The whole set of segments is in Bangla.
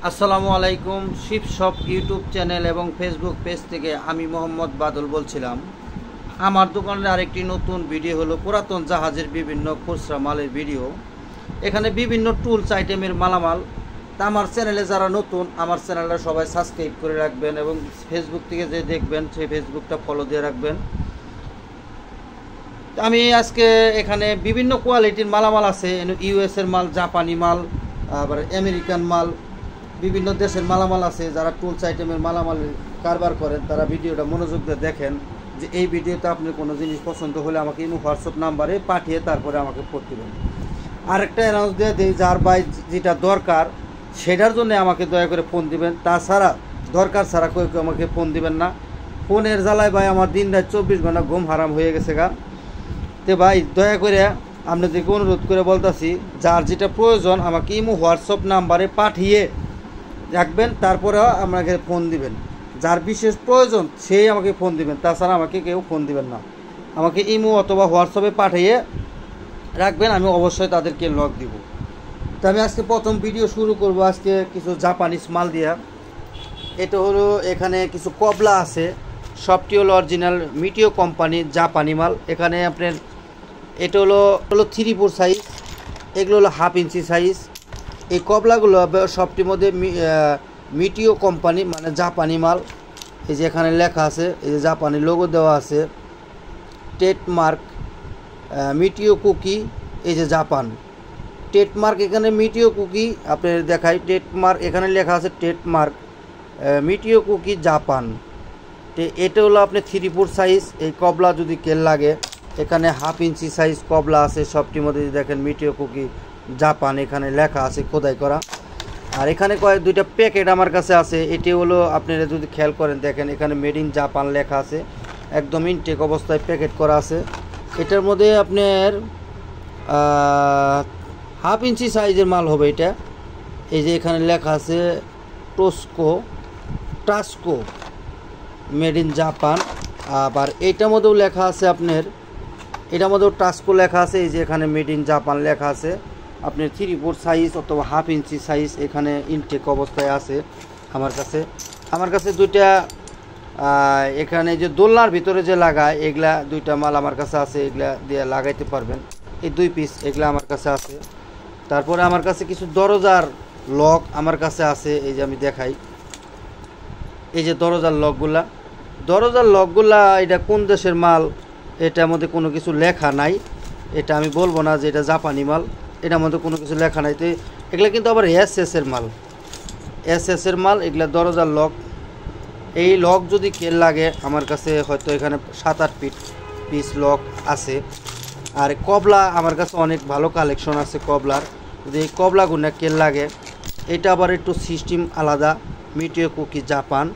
আসসালামু আলাইকুম। শিপ শপ ইউটিউব চ্যানেল এবং ফেসবুক পেজ থেকে আমি মোহাম্মদ বাদল বলছিলাম। আমার দোকানের আরেকটি নতুন ভিডিও হলো পুরাতন জাহাজের বিভিন্ন খুচরা মালের ভিডিও। এখানে বিভিন্ন টুলস আইটেমের মালামাল। তা আমার চ্যানেলে যারা নতুন, আমার চ্যানেলটা সবাই সাবস্ক্রাইব করে রাখবেন এবং ফেসবুক থেকে যে দেখবেন সেই ফেসবুকটা ফলো দিয়ে রাখবেন। আমি আজকে এখানে বিভিন্ন কোয়ালিটির মালামাল আছে। ইউএসের মাল, জাপানি মাল, আবার আমেরিকান মাল, বিভিন্ন দেশের মালামাল আছে। যারা টুলস আইটেমের মালামাল কারবার করেন তারা ভিডিওটা মনোযোগ দিয়ে দেখেন যে এই ভিডিওতে আপনার কোনো জিনিস পছন্দ হলে আমাকে হোয়াটসঅ্যাপ নাম্বারে পাঠিয়ে তারপরে আমাকে ফোন দেবেন। আরেকটা অ্যানাউন্স দিয়ে দিই, যার বাই যেটা দরকার সেটার জন্য আমাকে দয়া করে ফোন দিবেন। তাছাড়া দরকার ছাড়া কেউ আমাকে ফোন দিবেন না। ফোনের জ্বালায় ভাই আমার দিন রাত 24 ঘন্টা ঘুম হারাম হয়ে গেছে গা। তো ভাই দয়া করে আপনাদেরকে অনুরোধ করে বলতেছি, যার যেটা প্রয়োজন আমাকে হোয়াটসঅ্যাপ নাম্বারে পাঠিয়ে রাখবেন, তারপরেও আমাকে ফোন দিবেন। যার বিশেষ প্রয়োজন সেই আমাকে ফোন দিবেন, তাছাড়া আমাকে কেউ ফোন দিবেন না। আমাকে ইমো অথবা হোয়াটসঅ্যাপে পাঠিয়ে রাখবেন, আমি অবশ্যই তাদেরকে লক দিব। তো আমি আজকে প্রথম ভিডিও শুরু করব আজকে কিছু জাপানিজ মাল দিয়া। এটা হলো এখানে কিছু কবলা আছে, সবটি হলো অরিজিনাল মিটিও কোম্পানির জাপানি মাল। এখানে আপনার এটা হলো 3/4 সাইজ, এগুলো হলো 1/2 ইঞ্চি সাইজ। এই কবলাগুলো সবটির মধ্যে মিটিও কোম্পানি মানে জাপানি মাল। এই যে এখানে লেখা আছে, এই যে জাপানি লোগো দেওয়া আছে, ট্রেডমার্ক মিটিও কুকি, এই যে জাপান ট্রেডমার্ক। এখানে মিটিও কুকি আপনার দেখাই, ট্রেডমার্ক এখানে লেখা আছে ট্রেডমার্ক মিটিও কুকি জাপান। তো এটা হলো আপনার 3/4 সাইজ। এই কবলা যদি কেল লাগে, এখানে 1/2 ইঞ্চি সাইজ কবলা আছে। সবটির মধ্যে দেখেন মিটিও কুকি জাপান এখানে লেখা আছে খোদাই করা। আর এখানে দুইটা প্যাকেট আমার কাছে আছে। এটি হলো আপনারা যদি খেয়াল করেন দেখেন এখানে মেড ইন জাপান লেখা আছে, একদম ইনটেক অবস্থায় প্যাকেট করা আছে। এটার মধ্যে আপনার 1/2 ইঞ্চি সাইজের মাল হবে এটা। এই যে এখানে লেখা আছে টাস্কো মেড ইন জাপান। আবার এইটার মধ্যেও লেখা আছে আপনার, এটার মধ্যেও টাস্কো লেখা আছে। এই যে এখানে মেড ইন জাপান লেখা আছে আপনার 3/4 সাইজ অথবা 1/2 ইঞ্চি সাইজ এখানে ইনটেক অবস্থায় আছে আমার কাছে দুইটা। এখানে যে দোলনার ভিতরে যে লাগায় এগুলা দুইটা মাল আমার কাছে আছে, এগুলা দিয়ে লাগাইতে পারবেন। এই 2 পিস এগুলা আমার কাছে আছে। তারপরে আমার কাছে কিছু দরজার লক আমার কাছে আছে। এই যে আমি দেখাই, এই যে দরজার লকগুলা এটা কোন দেশের মাল এটার মধ্যে কোনো কিছু লেখা নাই। এটা আমি বলবো না যে এটা জাপানি মাল, এটার মধ্যে কোনো কিছু লেখা নাই। তো এগুলো কিন্তু আবার এসএসের মাল এগুলা দরজার লক। এই লক যদি কেল লাগে আমার কাছে হয়তো এখানে 7-8 পিস লক আছে। আর কবলা আমার কাছে অনেক ভালো কালেকশন আছে কবলার। যদি এই কবলাগুলো কেল লাগে, এটা আবার একটু সিস্টেম আলাদা, মিটিও কুকি জাপান।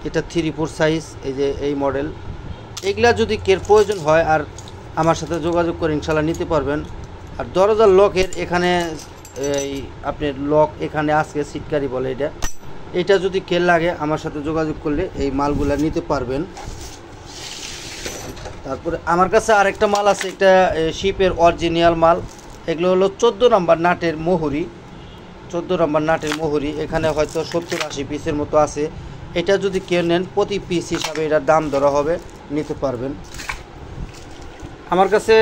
এটা 3/4 সাইজ, এই যে এই মডেল। এগুলা যদি কের প্রয়োজন হয় আর আমার সাথে যোগাযোগ করে ইনশাল্লাহ নিতে পারবেন। আর দরজার লকের এখানে এই আপনার লক এখানে আজকে সিটকারি বলে এটা যদি কেল লাগে আমার সাথে যোগাযোগ করলে এই মালগুলা নিতে পারবেন। তারপরে আমার কাছে আরেকটা মাল আছে, একটা শিপের অরিজিনাল মাল। এগুলো হলো 14 নম্বর নাটের মোহরি। এখানে হয়তো 70-80 পিসের মতো আছে। এটা যদি কেউ নেন প্রতি পিস হিসাবে এটার দাম ধরা হবে, নিতে পারবেন। আমার কাছে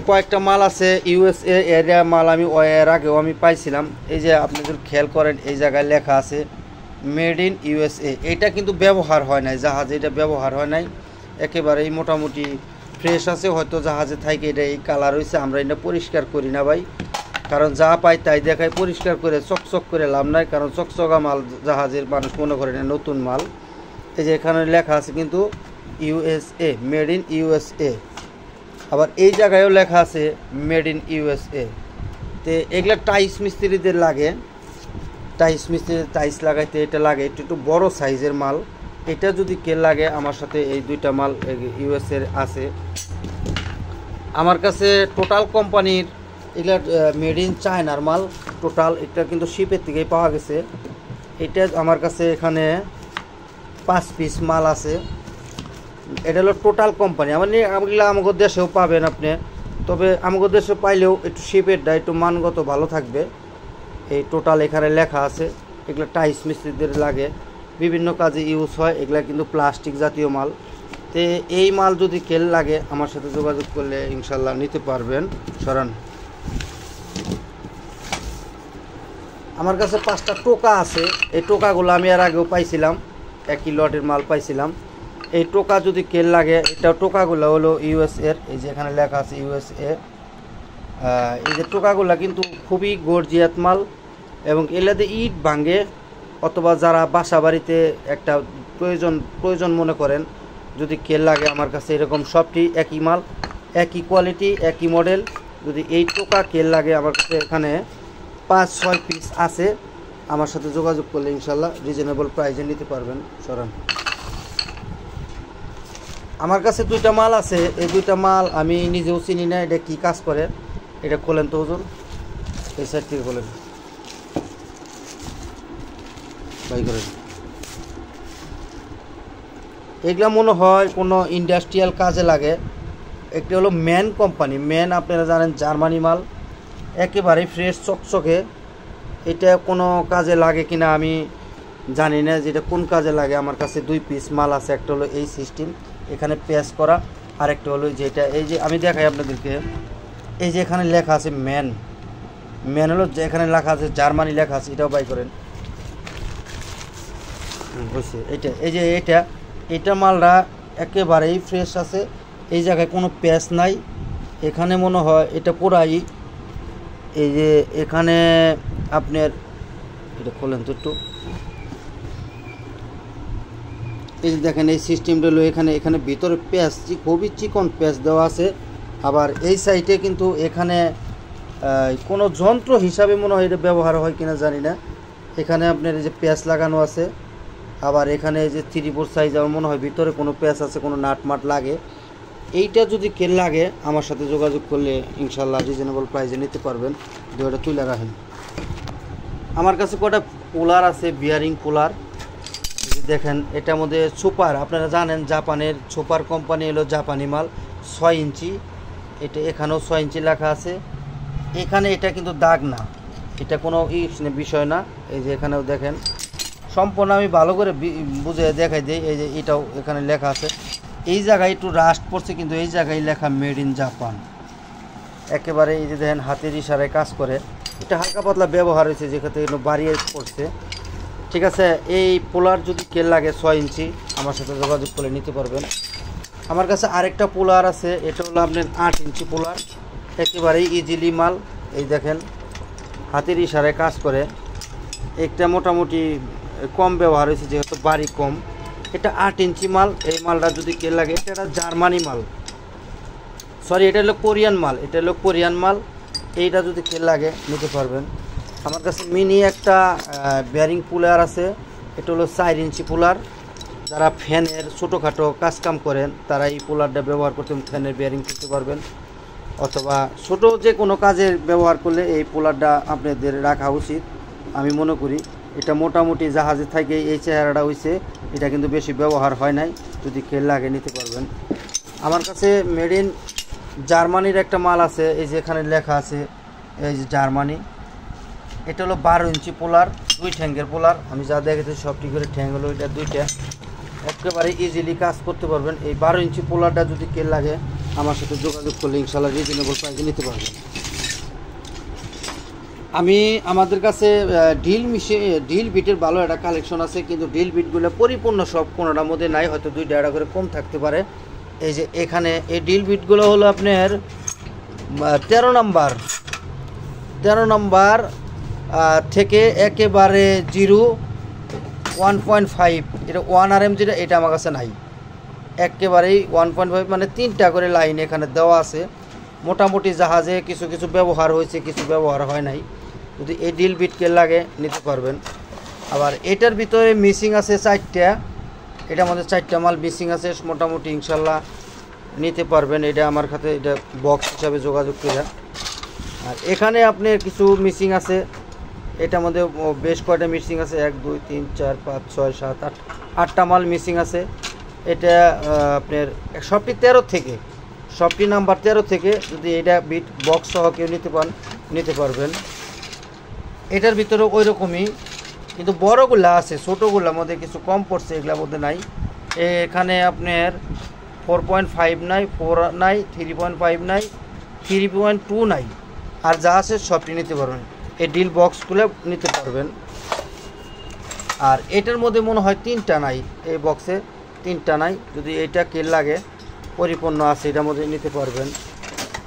কয়েকটা মাল আছে ইউএসএ এরিয়া মাল। আমি এর আগেও আমি পাইছিলাম। এই যে আপনি যদি খেয়াল করেন এই জায়গায় লেখা আছে মেড ইন ইউএসএ। এটা কিন্তু ব্যবহার হয় নাই জাহাজে, এটা ব্যবহার হয় নাই, একেবারেই মোটামুটি ফ্রেশ আছে। হয়তো জাহাজে থাকে এটা এই কালার হয়েছে, আমরা এটা পরিষ্কার করি না ভাই, কারণ যা পাই তাই দেখায়। পরিষ্কার করে চকচক করে লাভ নাই, কারণ চকচকা মাল জাহাজের মানুষ মনে করে না নতুন মাল। এই যে এখানে লেখা আছে কিন্তু ইউএসএ, মেড ইন ইউএসএ। আবার এই জায়গায়ও লেখা আছে মেড ইন ইউএসএ। তো এগুলা টাইস মিস্ত্রিদের লাগে, টাইস লাগাইতে এটা লাগে। একটু বড় সাইজের মাল। এটা যদি কে লাগে আমার সাথে এই দুইটা মাল ইউএসএ আছে আমার কাছে। টোটাল কোম্পানির এগুলা মেড ইন চায়নার মাল টোটাল। এটা কিন্তু শিপের থেকেই পাওয়া গেছে। এটা আমার কাছে এখানে 5 পিস মাল আছে। এটা হলো টোটাল কোম্পানি। এগুলো আমাদের দেশেও পাবেন আপনি, তবে আমাদের দেশে পাইলেও একটু শিপেরটা একটু মানগত ভালো থাকবে। এই টোটাল এখানে লেখা আছে এগুলো টাইস মিস্ত্রিদের লাগে, বিভিন্ন কাজে ইউজ হয়। এগুলা কিন্তু প্লাস্টিক জাতীয় মাল। তো এই মাল যদি কেল লাগে আমার সাথে যোগাযোগ করলে ইনশাল্লাহ নিতে পারবেন। সরান, আমার কাছে 5টা টোকা আছে। এই টোকাগুলো আমি এর আগেও পাইছিলাম, একই লটের মাল পাইছিলাম। এই টোকা যদি কেল লাগে, এটা টোকাগুলো হলো ইউএসএর, এই যে এখানে লেখা আছে ইউএসএ। এই যে টোকাগুলো কিন্তু খুবই গর্জিয়াত মাল, এবং এলাতে ইট ভাঙে, অথবা যারা বাসা বাড়িতে একটা প্রয়োজন মনে করেন যদি কেল লাগে, আমার কাছে এরকম সবটি একই মাল, একই কোয়ালিটি, একই মডেল। যদি এই টোকা কেল লাগে আমার কাছে এখানে 5-6 পিস আছে। আমার সাথে যোগাযোগ করলে ইনশাল্লাহ রিজনেবল প্রাইসে নিতে পারবেন। সরান, আমার কাছে 2টা মাল আছে। এই 2টা মাল আমি নিজেও চিনি না এটা কি কাজ করে। এটা খোলেন তো হুজুর, এই সাইড থেকে খোলেন, বাই করেন। এগুলা মনে হয় কোনো ইন্ডাস্ট্রিয়াল কাজে লাগে। একটি হলো ম্যান কোম্পানি, ম্যান আপনারা জানেন জার্মানি মাল, একেবারে ফ্রেশ চকচকে। এটা কোনো কাজে লাগে কিনা আমি জানি না, যেটা কোন কাজে লাগে। আমার কাছে 2 পিস মাল আছে। একটা হলো এই সিস্টেম, এখানে প্যাচ করা, আর একটা হলো যেটা, এই যে আমি দেখাই আপনাদেরকে, এই যে এখানে লেখা আছে ম্যান, ম্যান হলো যে এখানে লেখা আছে জার্মানি লেখা আছে, এটাও বাই করেন। হয়েছে এটা, এই যে এটা মালটা একেবারেই ফ্রেশ আছে। এই জায়গায় কোনো প্যাচ নাই। এখানে মনে হয় এটা পুরাই, এই যে এখানে আপনার এটা খোলেন তো একটু, এই যে দেখেন এই সিস্টেমটা হলো এখানে ভিতরে প্যাচ, খুবই চিকন প্যাচ দেওয়া আছে। আবার এই সাইডে কিন্তু এখানে কোনো যন্ত্র হিসাবে মনে হয় এটা ব্যবহার হয় কিনা জানি না। এখানে আপনার এই যে প্যাচ লাগানো আছে। আবার এখানে এই যে 3/4 সাইজ, আমার মনে হয় ভিতরে কোনো প্যাচ আছে, কোনো নাটমাট লাগে। এইটা যদি কেল লাগে আমার সাথে যোগাযোগ করলে ইনশাল্লাহ রিজনেবল প্রাইসে নিতে পারবেন। দুটো তুলে রাখেন। আমার কাছে কটা কুলার আছে, বিয়ারিং কুলার। দেখেন এটার মধ্যে সুপার, আপনারা জানেন জাপানের সুপার কোম্পানি হলো জাপানি মাল, 6 ইঞ্চি। এটা এখানেও 6 ইঞ্চি লেখা আছে। এখানে এটা কিন্তু দাগ না, এটা কোনো বিষয় না। এই যে এখানেও দেখেন, সম্পূর্ণ আমি ভালো করে বুঝে দেখাই দিই। এই যে এটাও এখানে লেখা আছে। এই জায়গায় একটু রাস্ট পড়ছে, কিন্তু এই জায়গায় লেখা মেড ইন জাপান একেবারে। এই যে দেখেন হাতের ইশারায় কাজ করে। এটা হালকা পাতলা ব্যবহার হয়েছে, যেখানে বাড়িয়ে পড়ছে। ঠিক আছে, এই পোলার যদি কেল লাগে 6 ইঞ্চি আমার সাথে যোগাযোগ করে নিতে পারবেন। আমার কাছে আরেকটা পোলার আছে, এটা হলো আপনার 8 ইঞ্চি পোলার, একেবারেই ইজিলি মাল। এই দেখেন হাতের ইশারায় কাজ করে। একটা মোটামুটি কম ব্যবহার হয়েছে, যেহেতু বাড়ি কম। এটা 8 ইঞ্চি মাল। এই মালটা যদি কেল লাগে, এটা একটা জার্মানি মাল, সরি এটা হলো কোরিয়ান মাল, এটা হলো কোরিয়ান মাল। এইটা যদি কেল লাগে নিতে পারবেন। আমার কাছে মিনি একটা বেয়ারিং পুলার আছে, এটা হলো 4 ইঞ্চি পুলার। যারা ফ্যানের ছোটোখাটো কাজকাম করেন তারা এই পুলারটা ব্যবহার করতে, ফ্যানের বেয়ারিং করতে পারবেন, অথবা ছোটো যে কোনো কাজে ব্যবহার করলে এই পুলারটা আপনাদের রাখা উচিত আমি মনে করি। এটা মোটামুটি জাহাজে থেকে এই চেহারাটা হয়েছে, এটা কিন্তু বেশি ব্যবহার হয় নাই। যদি কেল লাগে নিতে পারবেন। আমার কাছে মেড ইন জার্মানির একটা মাল আছে, এই যে এখানে লেখা আছে এই যে জার্মানি। এটা হলো 12 ইঞ্চি পোলার, 2 ঠ্যাঙ্গের পোলার। আমি যা দেখেছি সবটি করে ঠ্যাং হলো এটা 2টা, একেবারে ইজিলি কাজ করতে পারবেন। এই 12 ইঞ্চি পোলারটা যদি কেল লাগে আমার সাথে যোগাযোগ করলে ইনশাল্লাহ রিজনেবল প্রাইসে নিতে পারবেন। আমাদের কাছে ডিল বিটের ভালো একটা কালেকশন আছে, কিন্তু ডিল বিটগুলো পরিপূর্ণ সব কোনোটার মধ্যে নাই, হয়তো 2টা করে কম থাকতে পারে। এই যে এখানে এই ডিল বিটগুলো হলো আপনার 13 নম্বর থেকে একেবারে 1.5, এটা 1 RM যেটা, এটা আমার কাছে নাই। একেবারেই 1.5 মানে 3টা করে লাইন এখানে দেওয়া আছে। মোটামুটি জাহাজে কিছু কিছু ব্যবহার হয়েছে, কিছু ব্যবহার হয় নাই। যদি এই ডিল বিটকে লাগে নিতে পারবেন। আবার এটার ভিতরে মিসিং আছে 4টা, এটার মধ্যে 4টা মাল মিসিং আছে। মোটামুটি ইনশাল্লাহ নিতে পারবেন। এটা আমার কাছে এটা বক্স হিসাবে যোগাযোগ করে। আর এখানে আপনার কিছু মিসিং আছে, এটার মধ্যে বেশ কয়টা মিসিং আছে, 1 2 3 4 5 6 7 8 8টা মাল মিসিং আছে। এটা আপনার সবটি 13 থেকে, সবটি নাম্বার 13 থেকে। যদি এটা বিট বক্স সহ কেউ নিতে পারবেন। এটার ভিতরে ওই রকমই কিন্তু বড়গুলা আছে, ছোটোগুলোর মধ্যে কিছু কম পড়ছে, এগুলোর মধ্যে নাই। এখানে আপনার 4.5 নাই, 4 নাই, 3.5 নাই, 3.2 নাই, আর যা আছে সবটি নিতে পারবেন। এই ডিল বক্সগুলো নিতে পারবেন। আর এটার মধ্যে মনে হয় 3টা নাই, এই বক্সে 3টা নাই। যদি এইটা কেল লাগে পরিপূর্ণ আছে, এটার মধ্যে নিতে পারবেন।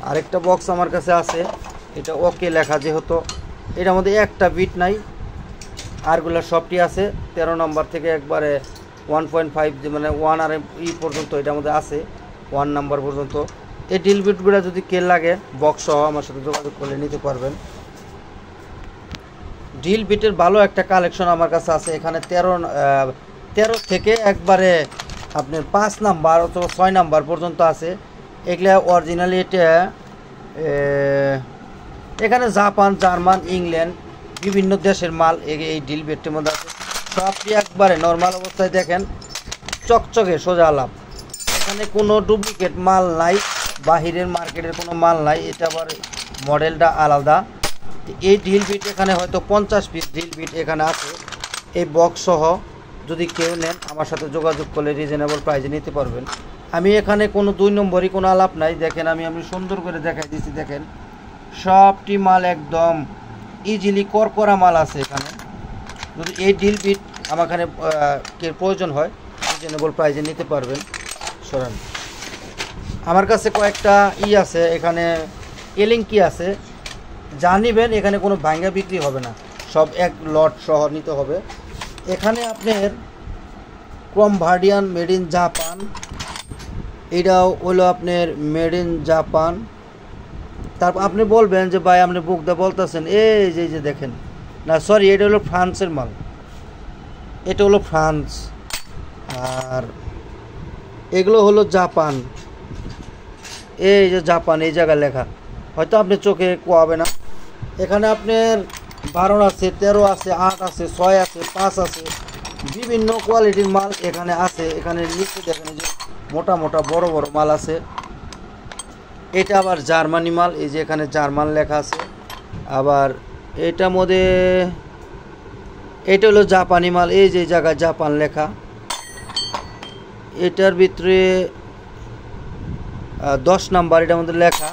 আরেকটা বক্স আমার কাছে আছে, এটা ওকে লেখা, যেহেতু এটার মধ্যে একটা বিট নাই, আরগুলো সবটি আছে। 13 নম্বর থেকে একবারে 1.5 মানে 1 আর পর্যন্ত এটার মধ্যে আছে, 1 নাম্বার পর্যন্ত। এই ডিল বিটগুলো যদি কেল লাগে বক্স সহ আমার সাথে যোগাযোগ করলে নিতে পারবেন। ডিল বিটের ভালো একটা কালেকশন আমার কাছে আছে। এখানে 13 থেকে একবারে আপনার 5 নাম্বার অথবা 6 নাম্বার পর্যন্ত আছে। এগুলা অরিজিনালি এটা এখানে জাপান, জার্মান, ইংল্যান্ড বিভিন্ন দেশের মাল এই ডিল বিটের মধ্যে আছে। সবটি একবারে নর্মাল অবস্থায় দেখেন, চকচকে সোজা লাভ। এখানে কোনো ডুপ্লিকেট মাল নাই, বাহিরের মার্কেটের কোনো মাল নাই। এটা আবার মডেলটা আলাদা। এই ডিল বিট এখানে হয়তো 50 পিস ডিল বিট এখানে আছে। এই বক্স সহ যদি কেউ নেন আমার সাথে যোগাযোগ করলে রিজনেবল প্রাইসে নিতে পারবেন। আমি এখানে কোনো 2 নম্বরই কোনো আলাপ নাই। দেখেন আমি সুন্দর করে দেখাই দিচ্ছি। দেখেন সবটি মাল একদম ইজিলি করকরা মাল আছে এখানে। যদি এই ডিল বিট আমার এখানে প্রয়োজন হয় রিজনেবল প্রাইসে নিতে পারবেন। সরান, আমার কাছে কয়েকটা আছে, এখানে এলিঙ্কি আছে, যা নিবেন এখানে কোনো ভাঙ্গা বিক্রি হবে না, সব এক লট সহ নিতে হবে। এখানে আপনার ক্রমভার্ডিয়ান মেড ইন জাপান, এটাও হলো আপনার মেড ইন জাপান। তারপর আপনি বলবেন যে ভাই আপনি বুকদা বলতেছেন, এই যে দেখেন না, সরি, এটা হলো ফ্রান্সের মাল, এটা হলো ফ্রান্স। আর এগুলো হলো জাপান। এই যে জাপান এই জায়গায় লেখা, হয়তো আপনি চোখে কোয়াবে না। এখানে আপনার 12 আছে, 13 আছে, 8 আছে, 6 আছে, 5 আছে, বিভিন্ন কোয়ালিটির মাল এখানে আছে। এখানে নিচে দেখেন যে মোটা মোটা বড় বড় মাল আছে। এটা আবার জার্মানি মাল, এই যে এখানে জার্মান লেখা আছে। আবার এটার মধ্যে এটা হলো জাপানি মাল, এই যে জায়গায় জাপান লেখা। এটার ভিতরে 10 নাম্বার এটার মধ্যে লেখা।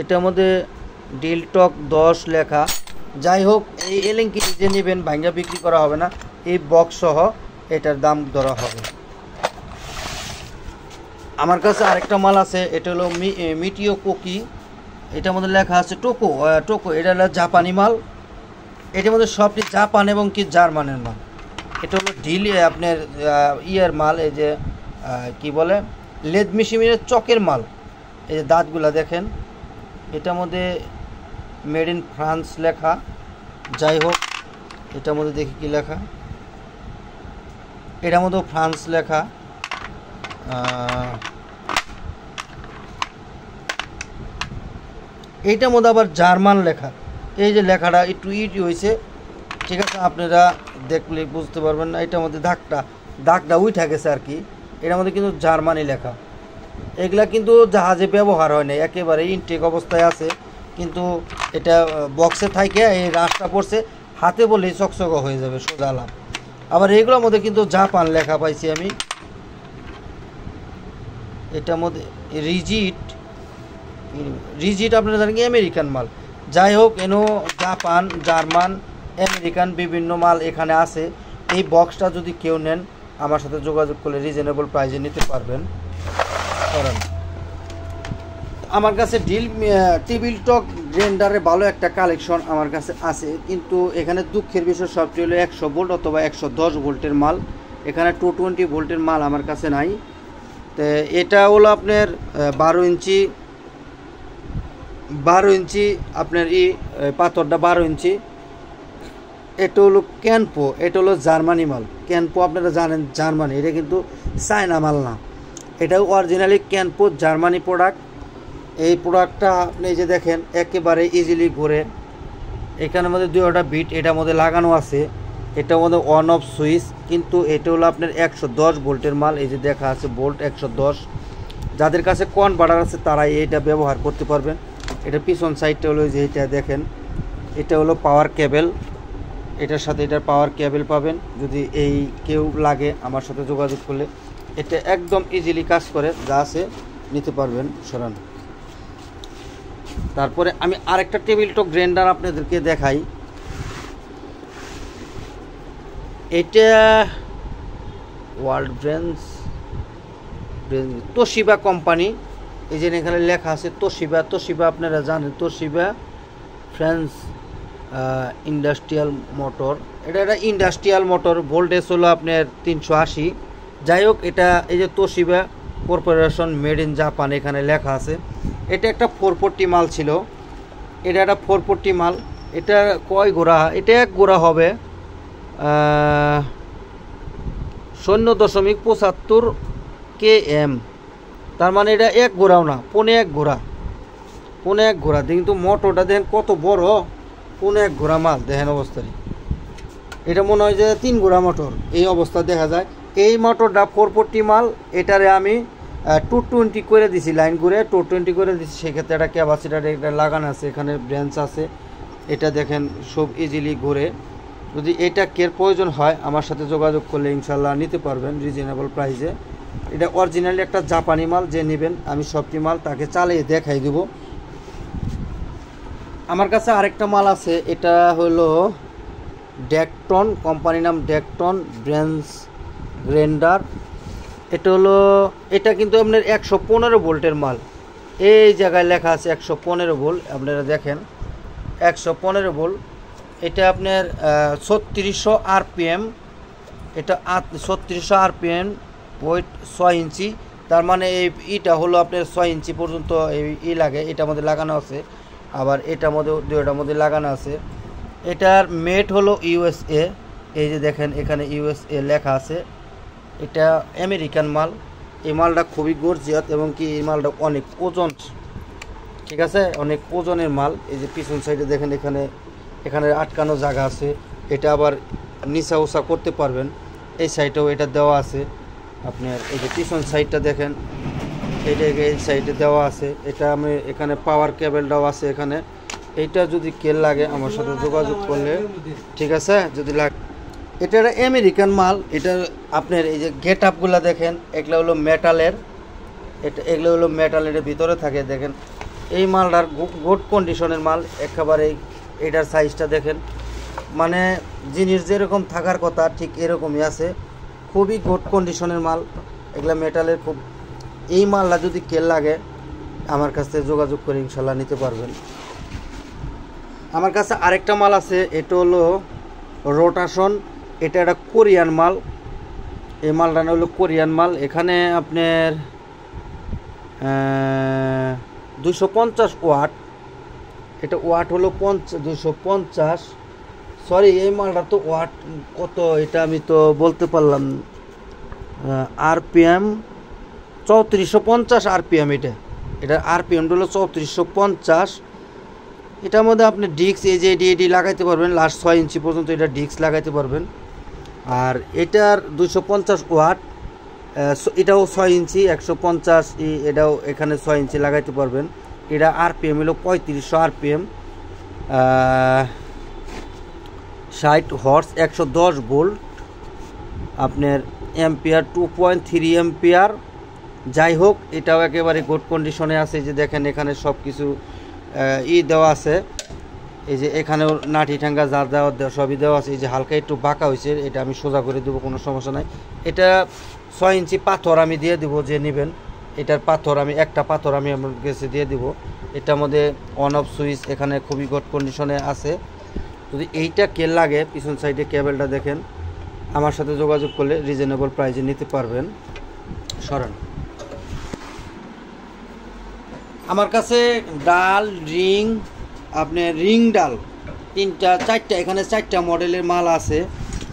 এটার মধ্যে ডিল টক 10 লেখা। যাই হোক, এই এলিঙ্কি যে নেবেন ভাঙ্গা বিক্রি করা হবে না, এই বক্স সহ এটার দাম ধরা হবে। আমার কাছে আরেকটা মাল আছে, এটা হলো মিটিও কোকি, এটার মধ্যে লেখা আছে টোকো। এটা হলো জাপানি মাল। এটার মধ্যে সবটি জাপান এবং কি জার্মানের মাল। এটা হলো ডিল আপনার ইয়ের মাল, এই যে কি বলে লেদ মেশিনের চকের মাল। এই যে দাঁতগুলা দেখেন, এটার মধ্যে মেড ইন ফ্রান্স লেখা। যাই হোক, এটার মধ্যে দেখি কি লেখা, এটার মধ্যেও ফ্রান্স লেখা। এইটার মধ্যে আবার জার্মান লেখা। এই যে লেখাটা একটু ইটি হয়েছে, ঠিক আছে, আপনারা দেখলে বুঝতে পারবেন না। এটার মধ্যে দাগটা উঠে গেছে আর কি। এটার মধ্যে কিন্তু জার্মানি লেখা। এগুলা কিন্তু জাহাজে ব্যবহার হয় না, একেবারে ইনটেক অবস্থায় আছে। কিন্তু এটা বক্সে থাকে, এই রাশটা পড়ছে হাতে বলেই চকচক হয়ে যাবে সোজা লাভ। আবার এগুলোর মধ্যে কিন্তু জাপান লেখা পাইছি আমি। এটার মধ্যে রিজিট আপনারা জানেন কি আমেরিকান মাল। যাই হোক, এনো জাপান, জার্মান, আমেরিকান বিভিন্ন মাল এখানে আছে। এই বক্সটা যদি কেউ নেন আমার সাথে যোগাযোগ করলে রিজনেবল প্রাইসে নিতে পারবেন। আমার কাছে টেবিল টক গ্রাইন্ডারের ভালো একটা কালেকশন আমার কাছে আছে, কিন্তু এখানে দুঃখের বিষয় সবটি হলো 100 ভোল্ট অথবা 110 ভোল্টের মাল। এখানে 220 ভোল্টের মাল আমার কাছে নাই। তো এটা হলো আপনার 12 ইঞ্চি আপনার পাথরটা 12 ইঞ্চি। এটা হলো ক্যানপো, এটা হলো জার্মানি মাল। ক্যানপো আপনারা জানেন জার্মানি, এটা কিন্তু চায়না মাল না। এটাও অরিজিনালি ক্যানপো জার্মানি প্রোডাক্ট। এই প্রোডাক্টটা আপনি যে দেখেন একেবারে ইজিলি ঘুরে। এখানের মধ্যে 2টা বিট এটার মধ্যে লাগানো আছে। এটার মধ্যে অন অফ সুইচ, কিন্তু এটা হলো আপনার 110 ভোল্টের মাল। এই যে দেখা আছে ভোল্ট 110। যাদের কাছে কনভার্টার আছে তারাই এইটা ব্যবহার করতে পারবেন। এটা পিছন সাইডটা হলো যে এটা দেখেন, এটা হলো পাওয়ার কেবল। এটার সাথে এটার পাওয়ার কেবল পাবেন। যদি এই কেউ লাগে আমার সাথে যোগাযোগ করলে এটা একদম ইজিলি কাজ করে, যা আছে নিতে পারবেন। সরান। তারপরে আমি আরেকটা টেবিল টপ গ্রাইন্ডার আপনাদেরকে দেখাই। এটা ওয়ার্ল্ড ব্র্যান্ডস তোশিবা কোম্পানি। এই যে এখানে লেখা আছে তোশিবা। তোশিবা আপনারা জানেন, তোশিবা ফ্রান্স ইন্ডাস্ট্রিয়াল মোটর। এটা একটা ইন্ডাস্ট্রিয়াল মোটর, ভোল্টেজ হলো আপনার 380। যাই হোক, এটা এই যে Toshiba corporation made in Japan এখানে লেখা আছে। এটা একটা 440 মাল ছিল, এটা একটা 440 মাল। এটা কয় গোড়া? এটা 1 গোড়া হবে 0.75 km। তার মানে এটা 1 গোড়াও না, 1.5 গোড়া। 1.5 গোড়া কিন্তু মোটরটা দেখেন কত বড়, 1.5 গোড়া মাল দেখেন অবস্থায়। এটা মনে হয় যে 3 গোড়া মোটর, এই অবস্থা দেখা যায়। এই মোটরটা 440 মাল। এটারে আমি 220 করে দিছি, লাইন ঘুরে 220 করে দিছি। সেক্ষেত্রে একটা ক্যাপাসিটার এটা লাগানো আছে, এখানে ব্রাঞ্চ আছে। এটা দেখেন সব ইজিলি ঘুরে। যদি এটা কের প্রয়োজন হয় আমার সাথে যোগাযোগ করলে ইনশাল্লাহ নিতে পারবেন রিজনেবল প্রাইসে। এটা অরিজিনালি একটা জাপানি মাল, যে নেবেন আমি সবটি মাল তাকে চালিয়ে দেখাই দেব। আমার কাছে আরেকটা মাল আছে, এটা হলো ডেকটন, কোম্পানির নাম ডেকটন ব্রেঞ্চ গ্রাইন্ডার। এটা হলো, এটা কিন্তু আপনার 115 ভোল্টের মাল। এই জায়গায় লেখা আছে 115 ভোল্ট, আপনারা দেখেন 115 ভোল্ট। এটা আপনার 3600 RPM। এটা 3600 RPM, ওয়েট 6 ইঞ্চি। তার মানে এইটা হলো আপনার 6 ইঞ্চি পর্যন্ত এই লাগে, এটার মধ্যে লাগানো আছে। আবার এটার মধ্যে দুইটার মধ্যে লাগানো আছে। এটার মেড হলো USA। এই যে দেখেন এখানে USA লেখা আছে। এটা আমেরিকান মাল। এই মালটা খুবই গর্জিয়াস এবং কি এই মালটা অনেক ওজন, ঠিক আছে, অনেক ওজনের মাল। এই যে পিছন সাইডে দেখেন এখানে আটকানো জায়গা আছে। এটা আবার নিচা উঁচা করতে পারবেন। এই সাইডেও এটা দেওয়া আছে আপনার। এই যে পিছন সাইডটা দেখেন, এইটা এই সাইডে দেওয়া আছে। এটা আমি এখানে পাওয়ার কেবলটাও আছে এখানে। এইটা যদি কেল লাগে আমার সাথে যোগাযোগ করলে, ঠিক আছে, যদি লাগে। এটা একটা আমেরিকান মাল। এটা আপনার এই যে গেট আপগুলো দেখেন, এগুলো হলো মেটালের। এগুলো হলো মেটালের ভিতরে থাকে। দেখেন এই মালটার গুড কন্ডিশনের মাল একেবারে। এটার সাইজটা দেখেন, মানে জিনিস যেরকম থাকার কথা ঠিক এরকমই আছে। খুবই গুড কন্ডিশনের মাল, এগুলো মেটালের খুব। এই মালটা যদি কেল লাগে আমার কাছ থেকে যোগাযোগ করে ইনশাল্লাহ নিতে পারবেন। আমার কাছে আরেকটা মাল আছে, এটা হলো রোটেশন। এটা একটা কোরিয়ান মাল। এই মালটা হলো কোরিয়ান মাল। এখানে আপনার 250 ওয়াট। এটা ওয়াট হলো 250। সরি, এই মালটা তো ওয়াট কত এটা আমি তো বলতে পারলাম। RPM 3450 RPM। এটা RPM হলো 3450। এটার মধ্যে আপনি ডিস্ক এই যে এডি লাগাইতে পারবেন, লাস্ট 6 ইঞ্চি পর্যন্ত এটা ডিস্ক লাগাইতে পারবেন। আর এটার 250 ওয়াট, এটাও 6 ইঞ্চি 150। এটাও এখানে 6 ইঞ্চি লাগাইতে পারবেন। এটা RPM হলো 3500 RPM, 60 হর্স, 110 ভোল্ট। আপনার এম্পিয়ার 2.3 এম্পিয়ার। যাই হোক, এটাও একেবারে গুড কন্ডিশনে আছে। যে দেখেন এখানে সব কিছু দেওয়া আছে। এই যে এখানেও নাটি ঠাঙ্গা যার দেওয়া সবই দেওয়া আছে। এই যে হালকা একটু বাঁকা হয়েছে, এটা আমি সোজা করে দেবো, কোনো সমস্যা নাই। এটা 6 ইঞ্চি পাথর আমি দিয়ে দেবো, যে নেবেন এটার পাথর আমি একটা পাথর আমি আমার কাছে দিয়ে দিব। এটার মধ্যে অন অফ সুইচ এখানে খুবই গুড কন্ডিশনে আছে। যদি এইটা কেল লাগে, পিছন সাইডে কেবলটা দেখেন, আমার সাথে যোগাযোগ করলে রিজনেবল প্রাইসে নিতে পারবেন। সরান। আমার কাছে ডাল রিং, আপনার রিং ডাল 3টা 4টা, এখানে 4টা মডেলের মাল আছে।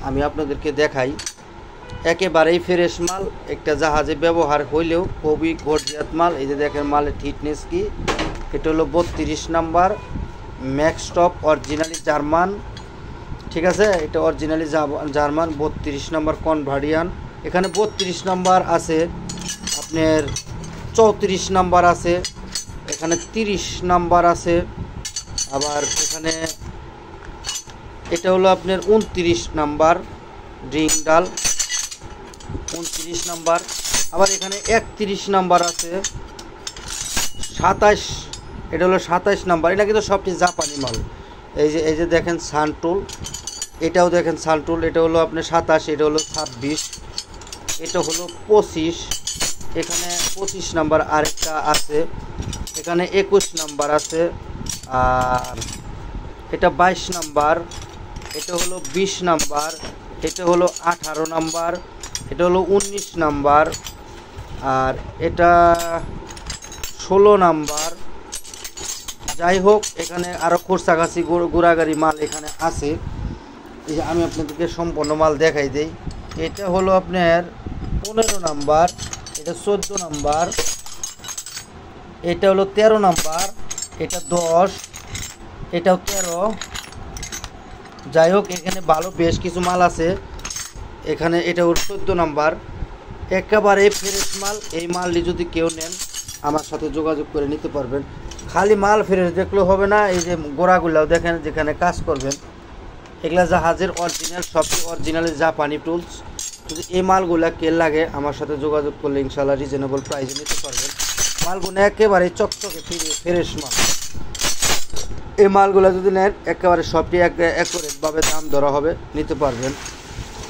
আমি আপনাদেরকে দেখাই। একেবারেই ফ্রেশ মাল, একটা জাহাজে ব্যবহার হইলেও খুবই গর্জিয়াস মাল। এই যে দেখেন মালের ফিটনেস কি। এটা হলো 32 নাম্বার ম্যাক্সটপ, অরিজিনালি জার্মান, ঠিক আছে। এটা অরিজিনালি জার্মান। 32 নাম্বার কনভার্ডিয়ান। এখানে 32 নাম্বার আছে, আপনার 34 নাম্বার আছে, এখানে 30 নাম্বার আছে, আবার এখানে এটা হলো আপনার 29 নাম্বার রিং ডাল, 29 নাম্বার। আবার এখানে 31 নাম্বার আছে, 27, এটা হলো 27 নাম্বার। এটা কিন্তু সবটি জাপানি মাল। এই যে দেখেন সানটুল, এটাও দেখেন সানটুল, এটা হলো আপনার 27, এটা হলো 26, এটা হলো 25, এখানে 25 নাম্বার আরেকটা আছে, এখানে 21 নাম্বার আছে, আর এটা 22 নাম্বার, এটা হলো 20 নাম্বার, এটা হলো 18 নাম্বার, এটা হলো 19 নাম্বার, আর এটা 16 নাম্বার। যাই হোক, এখানে আরও খোরসাকাছি গোড়াগাড়ি মাল এখানে আছে। এই যে আমি আপনাদেরকে সম্পূর্ণ মাল দেখাই দেই। এটা হলো আপনার 15 নাম্বার, এটা 14 নাম্বার, এটা হলো 13 নাম্বার, এটা 10, এটাও 13। যাই হোক, এখানে ভালো বেশ কিছু মাল আছে এখানে। এটা হলো 14 নাম্বার, একেবারে ফ্রেশ মাল। এই মালটি যদি কেউ নেন আমার সাথে যোগাযোগ করে নিতে পারবেন। খালি মাল ফ্রেশ দেখলেও হবে না, এই যে গোড়াগুলাও দেখেন যেখানে কাজ করবেন, এগুলা জাহাজের অরিজিনাল, সবই অরিজিনাল জাপানি টুলস। যদি এই মালগুলা কে লাগে আমার সাথে যোগাযোগ করলে ইনশাল্লাহ রিজনেবল প্রাইসে নিতে পারবেন। মালগুলো একেবারে চকচকে ফ্রেশ মাল। এই মালগুলো যদি নেন একেবারে সবটি অ্যাকুরেটভাবে দাম ধরা হবে, নিতে পারবেন।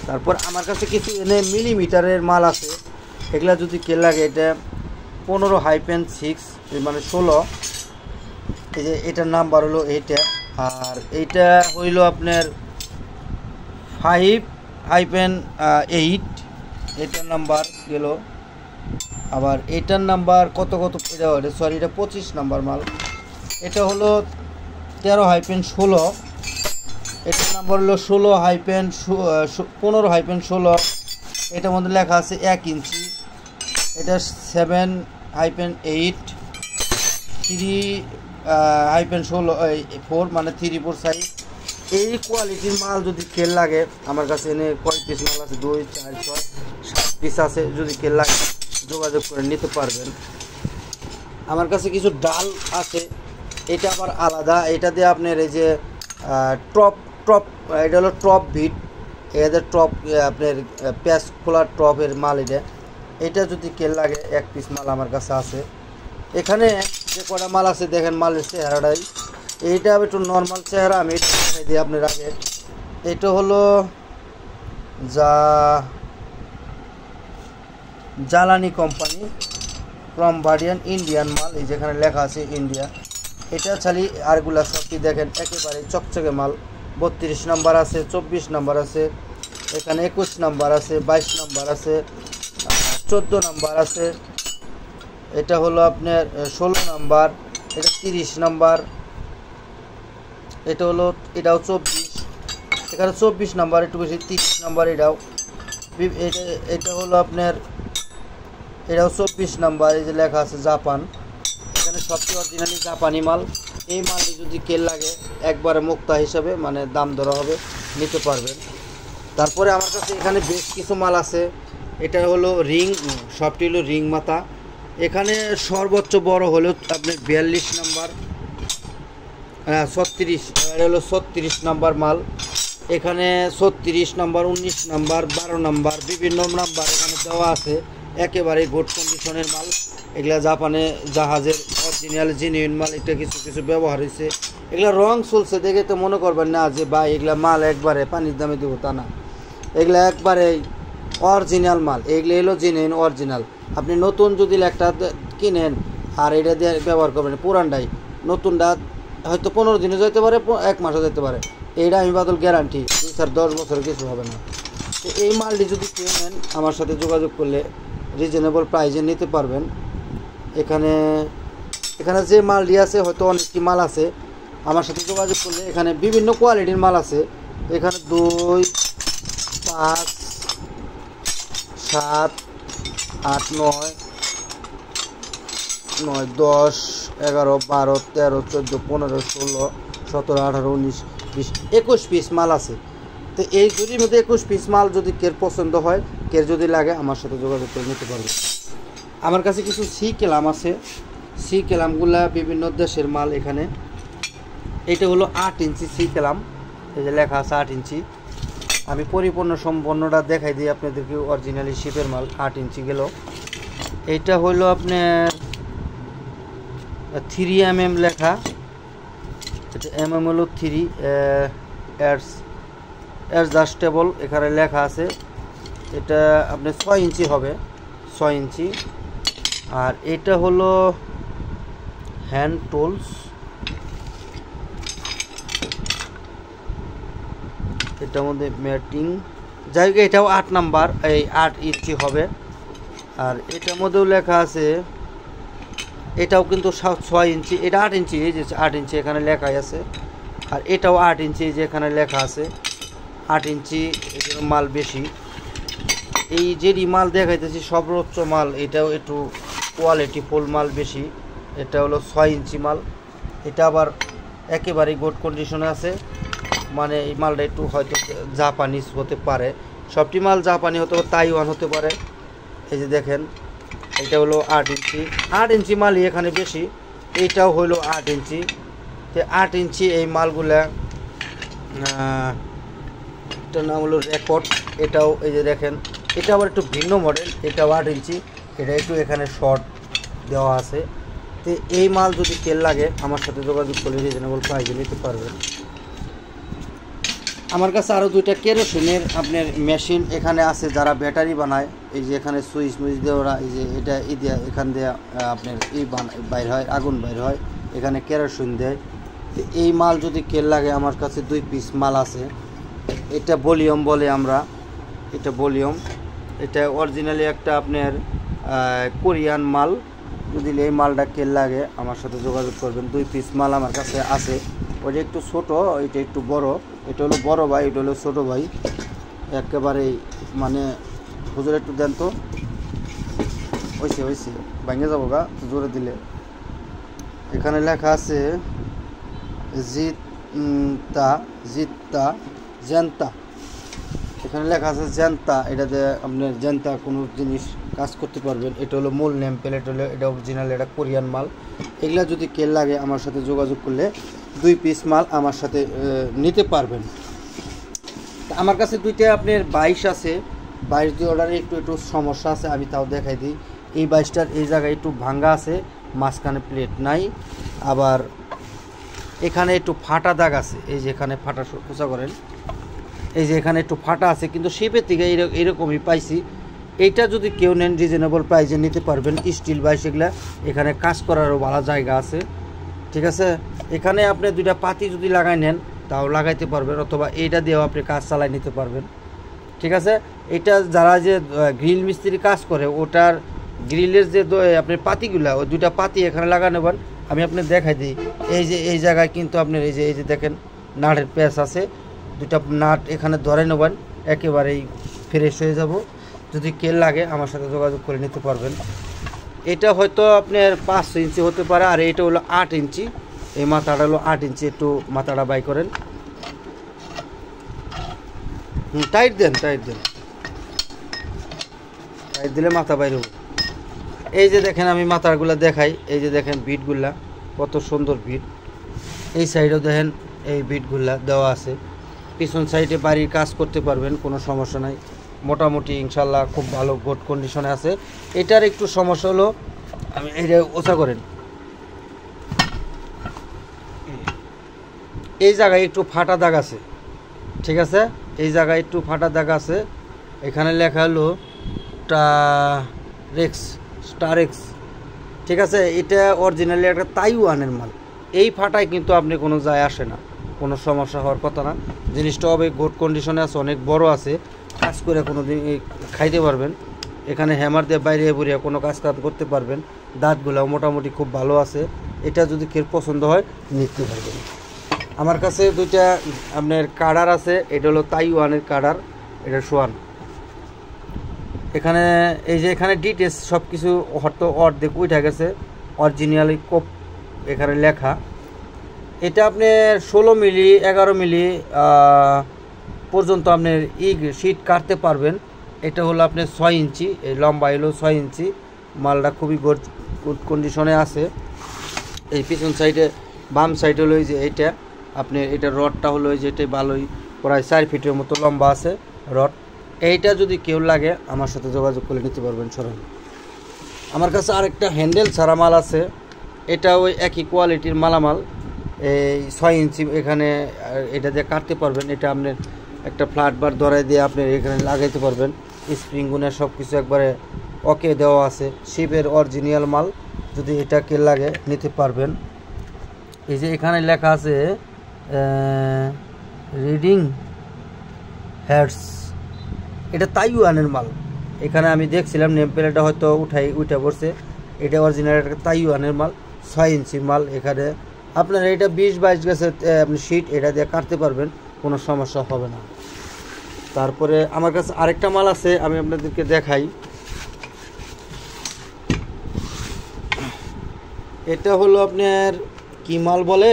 তারপর আমার কাছে কিছু এনে মিলিমিটারের মাল আছে, এগুলা যদি কে লাগে, এটা 15-6 মানে 16, এই যে এটার নাম্বার হলো এইটা, আর এইটা হইল আপনার 5-8, এটার নাম্বার গেল। আবার এটার নাম্বার কত সরি, এটা 25 নাম্বার মাল। এটা হলো 13-16, এটার নাম্বার হলো 15-16, এটার মধ্যে লেখা আছে 1 ইঞ্চি। এটা 7-8, 3-4 মানে 3-4 সাইজ। এই কোয়ালিটির মাল যদি কেল লাগে আমার কাছে এনে কয় পিস মাল আছে, 2, 4, 6, 7 পিস আছে। যদি কেল লাগে যোগাযোগ করে নিতে পারবেন। আমার কাছে কিছু ডাল আছে, এটা আবার আলাদা। এটা দিয়ে আপনার এই যে টপ, এটা হলো টপ বিট, এদের টপ আপনার প্যাচ খোলার টপের মাল। এটা যদি কেল লাগে 1 পিস মাল আমার কাছে আছে। এখানে যে কটা মাল আছে দেখেন মালের চেহারাটাই, এইটা একটু নর্মাল চেহারা, আমি এটা দেখাই দিই আপনার আগে। এটা হলো জ্বালানি কোম্পানি ফ্রম ভার্ডিয়ান, ইন্ডিয়ান মাল, এই যেখানে লেখা আছে ইন্ডিয়া। এটা ছাড়ি আরগুলা সবটি দেখেন একেবারে চকচকে মাল। 32 নাম্বার আছে, 24 নাম্বার আছে, এখানে 21 নাম্বার আছে, 22 নাম্বার আছে, 14 নাম্বার আছে, এটা হলো আপনার 16 নাম্বার, এটা 30 নাম্বার, এটাও 24, এখানে 24 নাম্বার, একটু বেশি 30 নাম্বার। এটা হলো আপনার, এটাও 24 নাম্বার, এই যে লেখা আছে জাপান। এখানে সবচেয়ে অরিজিনালি জাপানি মাল। এই মালটি যদি কেল লাগে একবারে মুক্তা হিসাবে মানে দাম ধরা হবে, নিতে পারবেন। তারপরে আমার কাছে এখানে বেশ কিছু মাল আছে। এটা হলো রিং, সবটি হলো রিং মাথা। এখানে সর্বোচ্চ বড় হলো আপনার 42 নাম্বার, 36, এটা হলো 36 নাম্বার মাল। এখানে 36 নাম্বার, 19 নাম্বার, 12 নাম্বার, বিভিন্ন নাম্বার এখানে দেওয়া আছে। একেবারে গুড কন্ডিশনের মাল। এগুলা জাপানে জাহাজের অরিজিনাল জেনুইন মাল। এটা কিছু কিছু ব্যবহার হয়েছে, এগুলা রং চলছে দেখে তো মনে করবেন না যে ভাই এগুলা মাল একবারে পানির দামে দেবো, তা না। এগুলা একবারে অরিজিনাল মাল, এগুলো হলো জেনুইন অরিজিনাল। আপনি নতুন যদি একটা কিনেন আর এটা দিয়ে ব্যবহার করবেন, পুরানটাই নতুনটা হয়তো 15 দিনে যেতে পারে, 1 মাসও যেতে পারে। এইটা আমি বাদল গ্যারান্টি 2-10 বছর কিছু হবে না। তো এই মালটি যদি কেউ নেন আমার সাথে যোগাযোগ করলে রিজনেবল প্রাইসে নিতে পারবেন। এখানে যে মালটি আছে হয়তো অনেকটি মাল আছে, আমার সাথে যোগাযোগ করলে এখানে বিভিন্ন কোয়ালিটির মাল আছে। এখানে 2, 5, 7, 8, 9, 10, 11, 12, 13, 14, 15, 16, 17, 18, 19, 20, 21 পিস মাল আছে। তো এই জুড়ির মধ্যে 21 পিস মাল যদি কের পছন্দ হয়, কের যদি লাগে আমার সাথে যোগাযোগ করে নিতে পারবে। আমার কাছে কিছু সি কেলাম আছে, সি কেলামগুলা বিভিন্ন দেশের মাল। এখানে এটা হলো 8 ইঞ্চি সি কেলাম, এই যে লেখা আছে 8 ইঞ্চি। আমি পরিপূর্ণ সম্পূর্ণটা দেখাই দিই আপনাদেরকে। অরিজিনালি শিপের মাল 8 ইঞ্চি গেল। এইটা হলো আপনার 3 mm লেখা। এটা mm হলো 3 অ্যাডজাস্টেবল এখানে লেখা আছে। এটা আপনার 6 ইঞ্চি হবে, 6 ইঞ্চি। আর এটা হলো হ্যান্ড টুলস, এটার মধ্যে ম্যাটিং, যাই হোক এটাও 8 নাম্বার, এই 8 ইঞ্চি হবে। আর এটার মধ্যেও লেখা আছে, এটাও কিন্তু 6 ইঞ্চি, এটা 8 ইঞ্চি, এই যে 8 ইঞ্চি এখানে লেখাই আছে। আর এটাও 8 ইঞ্চি, যে এখানে লেখা আছে 8 ইঞ্চি। এটার মাল বেশি। এই যে মাল দেখাইতেছি সর্বোচ্চ মাল, এটাও একটু কোয়ালিটি ফুল মাল বেশি। এটা হলো 6 ইঞ্চি মাল। এটা আবার একেবারেই গুড কন্ডিশনে আছে, মানে এই মালটা একটু হয়তো জাপানিজ হতে পারে। সবটি মাল জাপানি হতে পারে, তাইওয়ান হতে পারে। এই যে দেখেন এটা হলো 8 ইঞ্চি, 8 ইঞ্চি মালই এখানে বেশি। এইটাও হলো 8 ইঞ্চি। তো 8 ইঞ্চি এই মালগুলা, এটার নাম হলো রেকর্ড। এটাও এই যে দেখেন, এটা আবার একটু ভিন্ন মডেল। এটাও 8 ইঞ্চি, এটা একটু এখানে শর্ট দেওয়া আছে। তো এই মাল যদি তেল লাগে আমার সাথে যোগাযোগ করলে রিজনেবল প্রাইসে নিতে পারবেন। আমার কাছে আরও 2টা কেরোসিনের আপনার মেশিন এখানে আছে, যারা ব্যাটারি বানায়। এই যে এখানে সুইচ মুইচ দিয়ে ওরা এই যে এটা দিয়ে এখান দিয়ে আপনার বাইর হয়, আগুন বাইর হয়, এখানে কেরোসিন দেয়। এই মাল যদি কেল লাগে আমার কাছে 2 পিস মাল আছে। এটা ভলিউম বলে আমরা, এটা ভলিউম। এটা অরিজিনালি একটা আপনার কোরিয়ান মাল। যদি এই মালটা কেল লাগে আমার সাথে যোগাযোগ করবেন। 2 পিস মাল আমার কাছে আছে। ওইটা একটু ছোট, এটা একটু বড়। এটা হলো বড় ভাই, এটা হলো ছোটো ভাই। একেবারেই মানে হুজুর একটু দেন তো, হয়েছে ভেঙে যাবো গা জোরে দিলে। এখানে লেখা আছে জেন্তা, এখানে লেখা আছে জেন্তা। এটাতে আপনার জেন্তা কোনো জিনিস কাজ করতে পারবেন। এটা হলো মূল নেম প্লেট, হলো এটা অরিজিনাল, এটা কোরিয়ান মাল। এগুলা যদি কেল লাগে আমার সাথে যোগাযোগ করলে 2 পিস মাল আমার সাথে নিতে পারবেন। আমার কাছে 2টা আপনার 22 আছে। 22 দিয়ে অর্ডারে একটু সমস্যা আছে, আমি তাও দেখাই দিই। এই 22টার এই জায়গায় একটু ভাঙ্গা আছে, মাঝখানে প্লেট নাই। আবার এখানে একটু ফাটা দাগ আছে, এই যে এখানে ফাটা, খোঁচা করেন, এই যে এখানে একটু ফাটা আছে, কিন্তু শিপের থেকে এরকমই পাইছি। এইটা যদি কেউ নেন রিজনেবল প্রাইসে নিতে পারবেন। স্টিল 22 এগুলা, এখানে কাজ করারও ভালো জায়গা আছে, ঠিক আছে। এখানে আপনি 2টা পাতি যদি লাগাই নেন তাও লাগাইতে পারবেন, অথবা এইটা দিয়েও আপনি কাজ চালাই নিতে পারবেন, ঠিক আছে। এটা যারা যে গ্রিল মিস্ত্রি কাজ করে, ওটার গ্রিলের যে আপনার পাতিগুলা, ওই 2টা পাতি এখানে লাগানো নেবেন। আমি আপনি দেখাই দিই। এই যে এই জায়গায় কিন্তু আপনার এই যে দেখেন নাটের প্যাচ আছে, 2টা নাট এখানে ধরে নেবেন, একেবারেই ফ্রেশ হয়ে যাব। যদি কেল লাগে আমার সাথে যোগাযোগ করে নিতে পারবেন। এটা হয়তো আপনার 500 ইঞ্চি হতে পারে, আর এটা হলো 8 ইঞ্চি। এই মাথাটা হলো 8 ইঞ্চি। একটু মাথাটা বাই করেন, টাইট দেন, টাইট দিলে মাথা বাইরে হবে। এই যে দেখেন আমি মাথাগুলো দেখাই। এই যে দেখেন বিটগুলা কত সুন্দর বিট। এই সাইডেও দেখেন এই বিটগুলা দেওয়া আছে। পিছন সাইডে বাড়ির কাজ করতে পারবেন, কোনো সমস্যা নাই। মোটামুটি ইনশাল্লাহ খুব ভালো গুড কন্ডিশনে আছে। এটার একটু সমস্যা হলো, আমি এইটা ওচা করেন, এই জায়গায় একটু ফাটা দাগ আছে, ঠিক আছে। এই জায়গায় একটু ফাটা দাগ আছে। এখানে লেখা হলো স্টারেক্স, ঠিক আছে। এটা অরিজিনালি একটা তাইওয়ানের মাল। এই ফাটায় কিন্তু আপনি কোনো যায় আসে না, কোনো সমস্যা হওয়ার কথা না। জিনিসটা হবে গুড কন্ডিশনে আছে, অনেক বড় আছে, কাজ করে কোনো দিন খাইতে পারবেন। এখানে হ্যামার দিয়ে বাইরে বুড়িয়ে কোনো কাজ করতে পারবেন। দাঁতগুলাও মোটামুটি খুব ভালো আছে। এটা যদি কেউ পছন্দ হয় নিতে পারবেন। আমার কাছে 2টা আপনার কার্ডার আছে। এটা হলো তাইওয়ানের কার্ডার, এটা সোয়ান। এখানে এই যে এখানে ডিটেলস সব কিছু হয়তো অর্ধেক উঠে গেছে, অরিজিনালি কোপ এখানে লেখা। এটা আপনার 16 মিলি 11 মিলি পর্যন্ত আপনার শীট কাটতে পারবেন। এটা হলো আপনার 6 ইঞ্চি, এই লম্বা হলো 6 ইঞ্চি। মালটা খুবই গুড কন্ডিশনে আছে। এই পিছন সাইডে বাম সাইড হলো এই যে এইটা, আপনি এটা রডটা হলো যেটা ভালোই প্রায় 4 ফিটের মতো লম্বা আছে রড। এইটা যদি কেউ লাগে আমার সাথে যোগাযোগ করে নিতে পারবেন সরাসরি। আমার কাছে আরেকটা হ্যান্ডেল ছাড়া মাল আছে, এটা ওই একই কোয়ালিটির মালামাল। এই 6 ইঞ্চি এখানে এটা দিয়ে কাটতে পারবেন। এটা আপনার একটা ফ্ল্যাট বার ধরাই দিয়ে আপনি এখানে লাগাইতে পারবেন। স্প্রিং গুনে সব কিছু একবারে ওকে দেওয়া আছে। শিপের অরিজিনাল মাল, যদি এটা কে লাগে নিতে পারবেন। এই যে এখানে লেখা আছে রিডিং হেডস, এটা তাইওয়ানের মাল। এখানে আমি দেখছিলাম নেম প্লেটটা হয়তো উঠে পড়ছে। এটা অরিজিনাল একটা তাইওয়ানের মাল, 6 ইঞ্চি মাল। এখানে আপনারা এটা 20-22 গেছে আপনি শিট এটা দিয়ে কাটতে পারবেন, কোনো সমস্যা হবে না। তারপরে আমার কাছে আরেকটা মাল আছে, আমি আপনাদেরকে দেখাই। এটা হলো আপনার কি মাল বলে,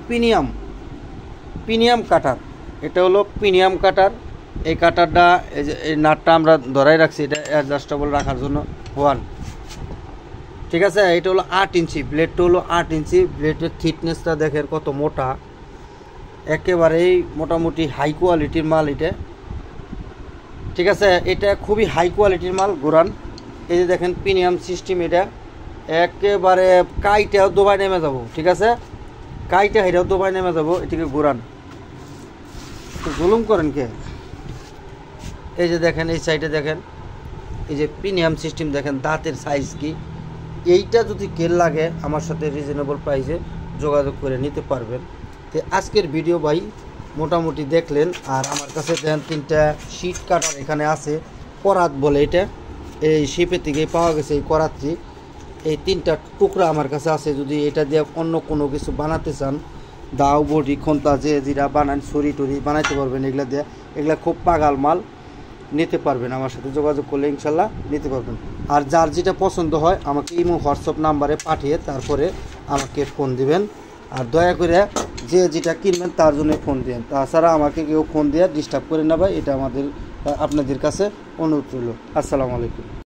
প্রিমিয়াম কাটার। এটা হলো প্রিমিয়াম কাটার। এই কাটারটা এই নাটটা আমরা ধরাই রাখছি, এটা অ্যাডজাস্টেবল রাখার জন্য ওয়ান, ঠিক আছে। এটা হলো 8 ইঞ্চি, ব্লেডটা হলো 8 ইঞ্চি। ব্লেডের থিকনেসটা দেখেন কত মোটা, একেবারেই মোটামুটি হাই কোয়ালিটির মাল এটা, ঠিক আছে। এটা খুবই হাই কোয়ালিটির মাল গোরান। এই যে দেখেন প্রিমিয়াম সিস্টেম, এটা একেবারে কাইটাও দোবাই নেমে যাব, ঠিক আছে। কাইটা হেটাও দোবাই নেমে যাব, এটিকে গোরান। জুলুম করেন কে? এই যে দেখেন এই সাইডে দেখেন, এই যে প্রিমিয়াম সিস্টেম দেখেন, দাঁতের সাইজ কি। এইটা যদি কেল লাগে আমার সাথে রিজনেবল প্রাইসে যোগাযোগ করে নিতে পারবেন। তো আজকের ভিডিও ভাই মোটামুটি দেখলেন। আর আমার কাছে দেখেন 3টা শিট কাটার এখানে আছে, করাত বলে এটা, এই শিপের থেকে পাওয়া গেছে এই করাতটি। এই 3টা টুকরা আমার কাছে আছে। যদি এটা দিয়ে অন্য কোনো কিছু বানাতে চান, দাও বডি খন্তা যে যেটা বানান, ছুরি টুরি বানাইতে পারবেন এগুলা দিয়ে। এগুলা খুব পাগাল মাল, নিতে পারবেন আমার সাথে যোগাযোগ করলে ইনশাল্লাহ নিতে পারবেন। আর যার যেটা পছন্দ হয় আমাকে ইমো হোয়াটসঅ্যাপ নাম্বারে পাঠিয়ে তারপরে আমাকে ফোন দিবেন। আর দয়া করে যে যেটা কিনবেন তার জন্য ফোন দিবেন, তাছাড়া আমাকে কেউ ফোন দিয়ে ডিস্টার্ব করে না ভাই, এটা আপনাদের কাছে অনুরোধ রইল। আসসালামু আলাইকুম।